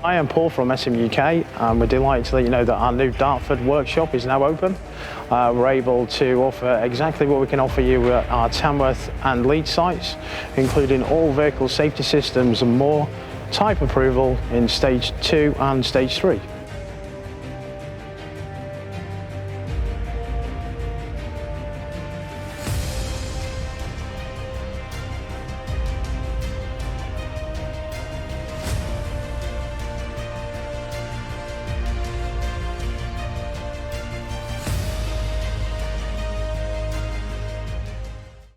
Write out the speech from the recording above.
I am Paul from SM UK, and we're delighted to let you know that our new Dartford workshop is now open. We're able to offer exactly what we can offer you at our Tamworth and Leeds sites, including all vehicle safety systems and more, type approval in stage 2 and stage 3.